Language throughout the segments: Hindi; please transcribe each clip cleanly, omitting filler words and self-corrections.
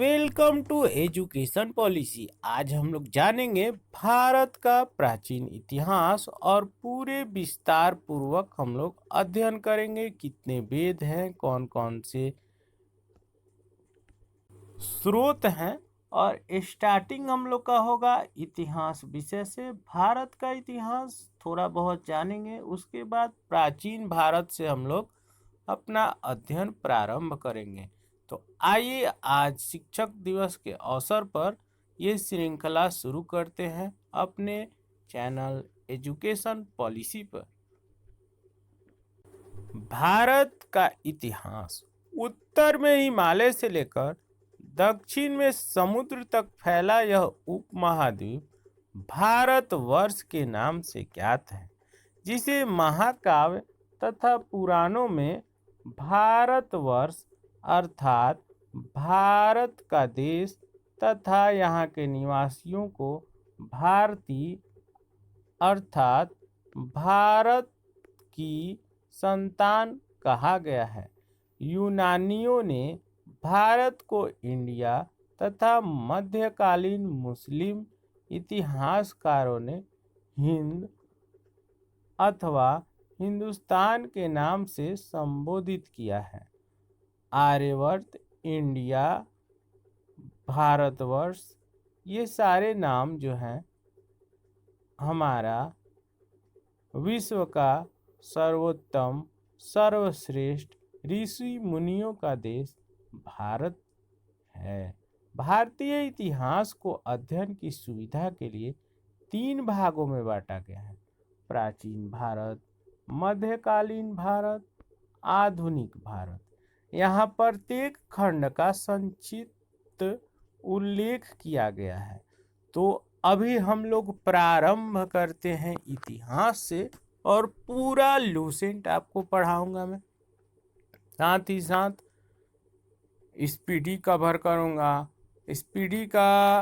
Welcome to education policy. आज हम लोग जानेंगे भारत का प्राचीन इतिहास और पूरे विस्तार पूर्वक हम लोग अध्ययन करेंगे। कितने वेद हैं, कौन कौन से स्रोत हैं, और स्टार्टिंग हम लोग का होगा इतिहास विषय से। भारत का इतिहास थोड़ा बहुत जानेंगे, उसके बाद प्राचीन भारत से हम लोग अपना अध्ययन प्रारंभ करेंगे। तो आइए आज शिक्षक दिवस के अवसर पर ये श्रृंखला शुरू करते हैं अपने चैनल एजुकेशन पॉलिसी पर। भारत का इतिहास उत्तर में हिमालय से लेकर दक्षिण में समुद्र तक फैला यह उपमहाद्वीप भारतवर्ष के नाम से ज्ञात है, जिसे महाकाव्य तथा पुराणों में भारतवर्ष अर्थात भारत का देश तथा यहाँ के निवासियों को भारतीय अर्थात भारत की संतान कहा गया है। यूनानियों ने भारत को इंडिया तथा मध्यकालीन मुस्लिम इतिहासकारों ने हिंद अथवा हिंदुस्तान के नाम से संबोधित किया है। आर्यवर्त, इंडिया, भारतवर्ष, ये सारे नाम जो हैं हमारा विश्व का सर्वोत्तम सर्वश्रेष्ठ ऋषि मुनियों का देश भारत है। भारतीय इतिहास को अध्ययन की सुविधा के लिए 3 भागों में बांटा गया है: प्राचीन भारत, मध्यकालीन भारत, आधुनिक भारत। यहाँ प्रत्येक खंड का संक्षिप्त उल्लेख किया गया है। तो अभी हम लोग प्रारंभ करते हैं इतिहास से, और पूरा लूसेंट आपको पढ़ाऊंगा मैं, साथ ही साथ स्पीडी कवर करूंगा। स्पीडी का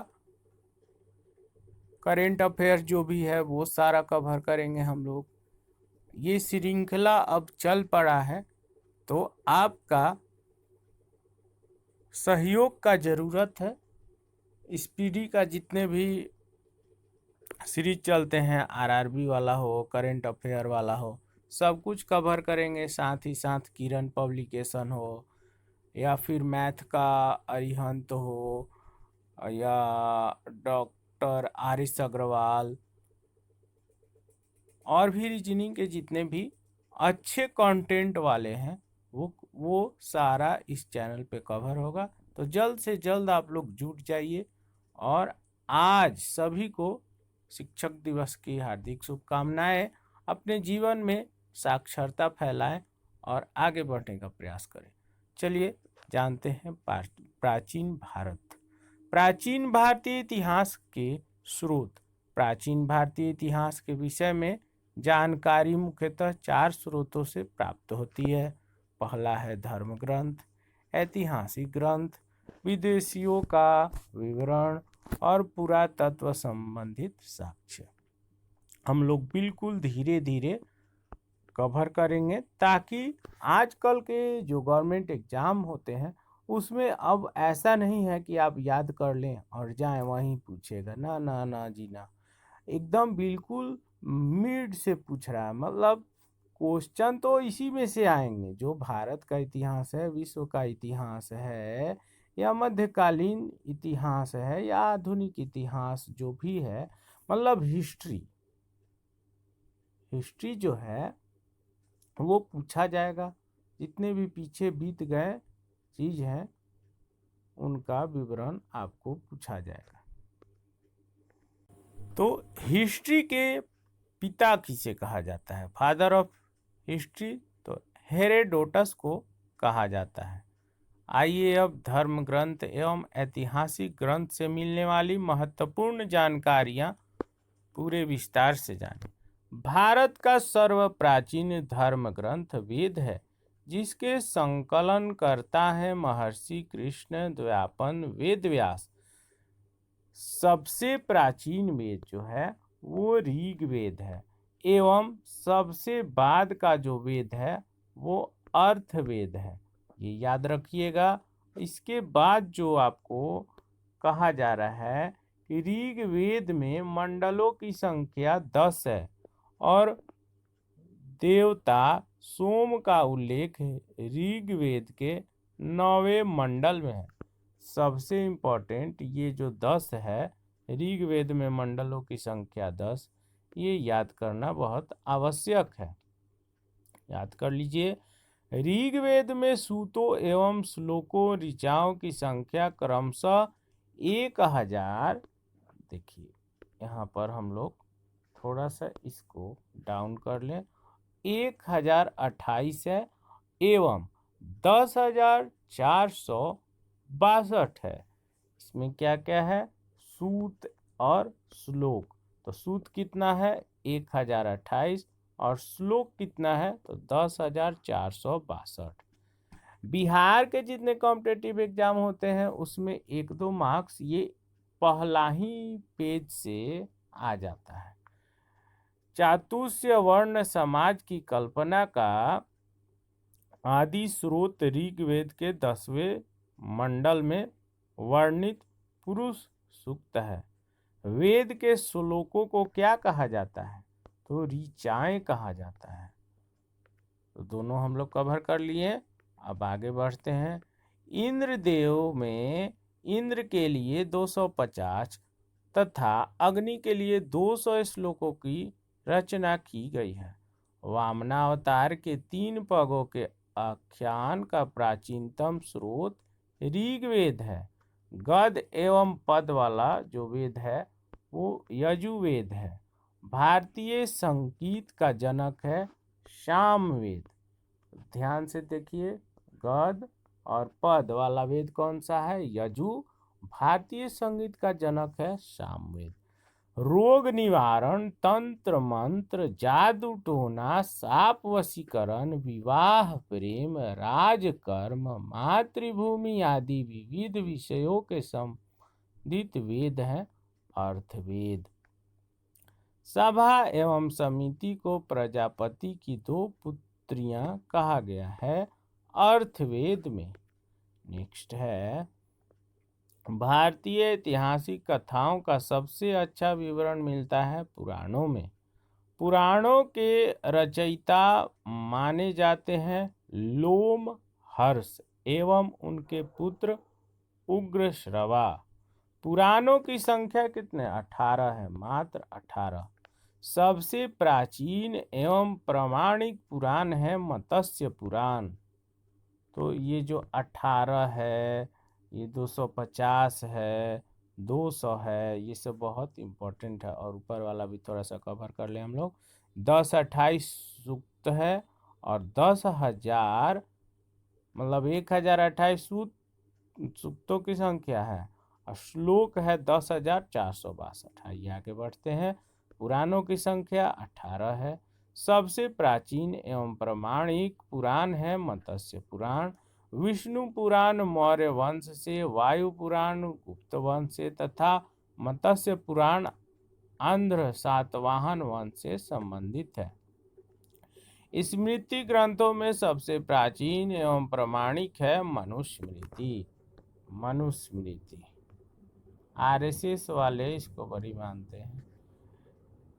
करेंट अफेयर जो भी है वो सारा कवर करेंगे हम लोग। ये श्रृंखला अब चल पड़ा है, तो आपका सहयोग का ज़रूरत है। स्पीडी का जितने भी सीरीज चलते हैं, आरआरबी वाला हो, करेंट अफेयर वाला हो, सब कुछ कवर करेंगे। साथ ही साथ किरण पब्लिकेशन हो या फिर मैथ का अरिहंत हो या डॉक्टर आर एस अग्रवाल, और भी रीजनिंग के जितने भी अच्छे कंटेंट वाले हैं वो सारा इस चैनल पे कवर होगा। तो जल्द से जल्द आप लोग जुट जाइए, और आज सभी को शिक्षक दिवस की हार्दिक शुभकामनाएं। अपने जीवन में साक्षरता फैलाएं और आगे बढ़ने का प्रयास करें। चलिए जानते हैं प्राचीन भारत। प्राचीन भारतीय इतिहास के स्रोत। प्राचीन भारतीय इतिहास के विषय में जानकारी मुख्यतः 4 स्रोतों से प्राप्त होती है। पहला है धर्म ग्रंथ, ऐतिहासिक ग्रंथ, विदेशियों का विवरण और पुरातत्व संबंधित साक्ष्य। हम लोग बिल्कुल धीरे धीरे कवर करेंगे, ताकि आजकल के जो गवर्नमेंट एग्जाम होते हैं उसमें अब ऐसा नहीं है कि आप याद कर लें और जाएं वहीं पूछेगा। ना ना ना जी ना, एकदम बिल्कुल मिड से पूछ रहा है। मतलब क्वेश्चन तो इसी में से आएंगे, जो भारत का इतिहास है, विश्व का इतिहास है, या मध्यकालीन इतिहास है, या आधुनिक इतिहास जो भी है, मतलब हिस्ट्री जो है वो पूछा जाएगा। जितने भी पीछे बीत गए चीज हैं उनका विवरण आपको पूछा जाएगा। तो हिस्ट्री के पिता किसे कहा जाता है, फादर ऑफ हिस्ट्री? तो हेरोडोटस को कहा जाता है। आइए अब धर्म ग्रंथ एवं ऐतिहासिक ग्रंथ से मिलने वाली महत्वपूर्ण जानकारियां पूरे विस्तार से जानें। भारत का सर्व प्राचीन धर्म ग्रंथ वेद है, जिसके संकलन करता है महर्षि कृष्ण द्वैपायन वेद व्यास। सबसे प्राचीन वेद जो है वो ऋग्वेद है, एवं सबसे बाद का जो वेद है वो अर्थवेद है। ये याद रखिएगा, इसके बाद जो आपको कहा जा रहा है कि ऋग्वेद में मंडलों की संख्या 10 है और देवता सोम का उल्लेख ऋग्वेद के 9वें मंडल में है। सबसे इम्पोर्टेंट ये जो 10 है, ऋग्वेद में मंडलों की संख्या 10, ये याद करना बहुत आवश्यक है। याद कर लीजिए, ऋग्वेद में सूतों एवं श्लोकों ऋचाओं की संख्या क्रमशः 1000, देखिए यहाँ पर हम लोग थोड़ा सा इसको डाउन कर लें, 1028 है एवं 10,462 है। इसमें क्या क्या है, सूत और श्लोक। तो सूत कितना है 1028 और श्लोक कितना है तो 10,462। बिहार के जितने कॉम्पिटिटिव एग्जाम होते हैं उसमें 1-2 मार्क्स ये पहला ही पेज से आ जाता है। चातुर्य वर्ण समाज की कल्पना का आदि स्रोत ऋग्वेद के 10वें मंडल में वर्णित पुरुष सूक्त है। वेद के श्लोकों को क्या कहा जाता है तो ऋचाएं कहा जाता है। तो दोनों हम लोग कवर कर लिए। अब आगे बढ़ते हैं। इंद्रदेव में इंद्र के लिए 250 तथा अग्नि के लिए 200 श्लोकों की रचना की गई है। वामनावतार के 3 पगों के आख्यान का प्राचीनतम स्रोत ऋग्वेद है। गद एवं पद वाला जो वेद है वो यजुर्वेद है। भारतीय संगीत का जनक है सामवेद। ध्यान से देखिए, गद और पद वाला वेद कौन सा है, यजु। भारतीय संगीत का जनक है सामवेद। रोग निवारण, तंत्र मंत्र, जादू टोना, साप वशीकरण, विवाह, प्रेम, राजकर्म, मातृभूमि आदि विविध विषयों के संबंधित वेद हैं अर्थवेद। सभा एवं समिति को प्रजापति की 2 पुत्रियां कहा गया है अर्थवेद में। नेक्स्ट है, भारतीय ऐतिहासिक कथाओं का सबसे अच्छा विवरण मिलता है पुराणों में। पुराणों के रचयिता माने जाते हैं लोमहर्ष एवं उनके पुत्र उग्रश्रवा। पुराणों की संख्या कितने 18 है, मात्र 18। सबसे प्राचीन एवं प्रामाणिक पुराण है मत्स्य पुराण। तो ये जो 18 है, ये 250 है, 200 है, ये सब बहुत इम्पोर्टेंट है। और ऊपर वाला भी थोड़ा सा कवर कर ले हम लोग। 1028 सूक्त है और 10,000 मतलब 1028 सूक्तों की संख्या है और श्लोक है 10,462। आइए आगे बढ़ते हैं। पुराणों की संख्या 18 है। सबसे प्राचीन एवं प्रामाणिक पुराण है मत्स्य पुराण। विष्णु पुराण मौर्य वंश से, वायु पुराण गुप्त वंश से तथा मत्स्य पुराण आंध्र सातवाहन वंश से संबंधित है। स्मृति ग्रंथों में सबसे प्राचीन एवं प्रामाणिक है मनुस्मृति। मनुस्मृति आरएसएस वाले इसको बड़ी मानते हैं।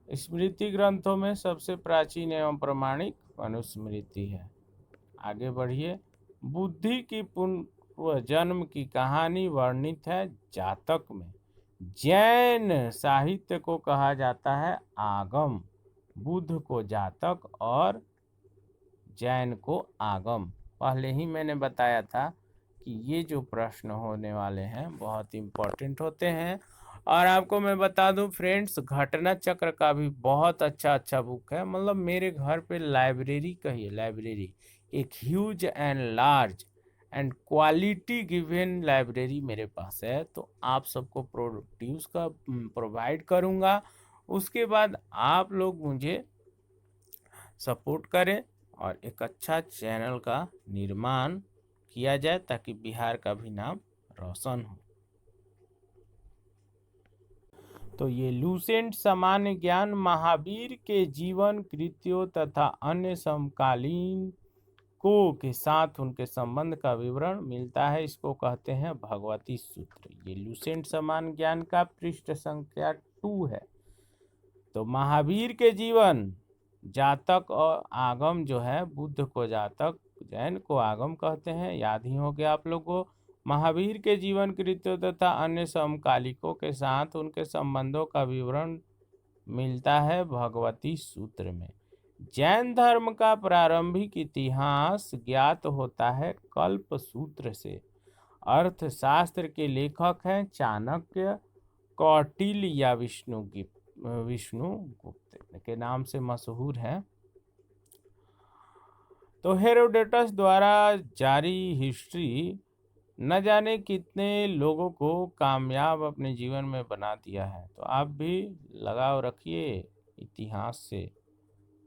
स्मृति ग्रंथों में सबसे प्राचीन एवं प्रामाणिक मनुस्मृति है। आगे बढ़िए। बुद्धि की पूर्व जन्म की कहानी वर्णित है जातक में। जैन साहित्य को कहा जाता है आगम। बुद्ध को जातक और जैन को आगम। पहले ही मैंने बताया था कि ये जो प्रश्न होने वाले हैं बहुत इम्पोर्टेंट होते हैं। और आपको मैं बता दूं फ्रेंड्स, घटना चक्र का भी बहुत अच्छा बुक है। मतलब मेरे घर पे लाइब्रेरी कहिए लाइब्रेरी, एक huge and large and quality given library मेरे पास है। तो आप सबको प्रोवाइड करूँगा। उसके बाद आप लोग मुझे सपोर्ट करें और एक अच्छा चैनल का निर्माण किया जाए ताकि बिहार का भी नाम रोशन हो। तो ये लूसेंट सामान्य ज्ञान महावीर के जीवन कृत्यों तथा अन्य समकालीन को के साथ उनके संबंध का विवरण मिलता है। इसको कहते हैं भगवती सूत्र। ये लुसेंट समान ज्ञान का पृष्ठ संख्या 2 है। तो महावीर के जीवन, जातक और आगम जो है, बुद्ध को जातक, जैन को आगम कहते हैं, याद ही हो गया आप लोगों को। महावीर के जीवन कृत्यों तथा अन्य समकालिकों के साथ उनके संबंधों का विवरण मिलता है भगवती सूत्र में। जैन धर्म का प्रारंभिक इतिहास ज्ञात होता है कल्प सूत्र से। अर्थशास्त्र के लेखक हैं चाणक्य, कौटिल्य या विष्णुगुप्त के नाम से मशहूर है। तो हेरोडोटस द्वारा जारी हिस्ट्री न जाने कितने लोगों को कामयाब अपने जीवन में बना दिया है। तो आप भी लगाव रखिए इतिहास से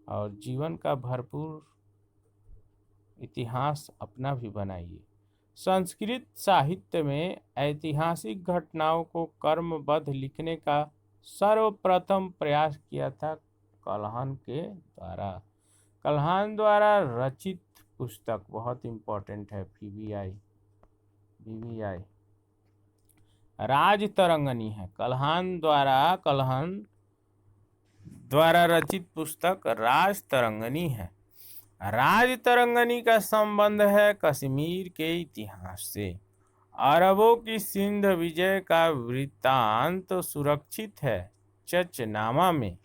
और जीवन का भरपूर इतिहास अपना भी बनाइए। संस्कृत साहित्य में ऐतिहासिक घटनाओं को क्रमबद्ध लिखने का सर्वप्रथम प्रयास किया था कल्हण के द्वारा। कल्हण द्वारा रचित पुस्तक बहुत इंपॉर्टेंट है, बीबीआई राजतरंगिणी है। कल्हण द्वारा रचित पुस्तक राजतरंगिणी है। राजतरंगिणी का संबंध है कश्मीर के इतिहास से। अरबों की सिंध विजय का वृत्तांत सुरक्षित है चचनामा में।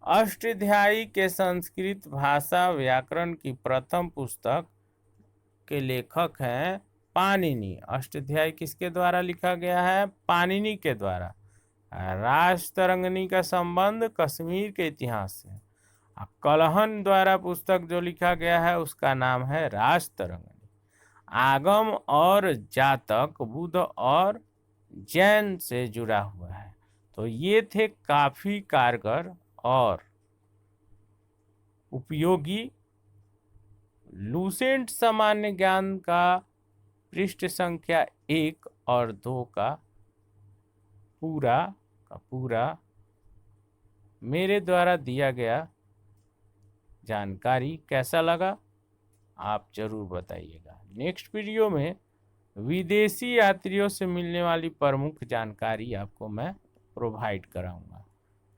अष्टाध्यायी के संस्कृत भाषा व्याकरण की प्रथम पुस्तक के लेखक हैं पाणिनि। अष्टाध्यायी किसके द्वारा लिखा गया है? पाणिनि के द्वारा। राजतरंगिणी का संबंध कश्मीर के इतिहास से। कल्हण द्वारा पुस्तक जो लिखा गया है उसका नाम है राजतरंगिणी। आगम और जातक बुद्ध और जैन से जुड़ा हुआ है। तो ये थे काफी कारगर और उपयोगी लुसेंट सामान्य ज्ञान का पृष्ठ संख्या 1 और 2 का पूरा मेरे द्वारा दिया गया जानकारी कैसा लगा आप जरूर बताइएगा। नेक्स्ट वीडियो में विदेशी यात्रियों से मिलने वाली प्रमुख जानकारी आपको मैं प्रोवाइड कराऊंगा।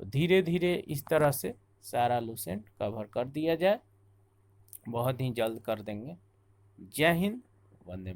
तो धीरे धीरे इस तरह से सारा लुसेंट कवर कर दिया जाए, बहुत ही जल्द कर देंगे। जय हिंद, वंदे मातरम।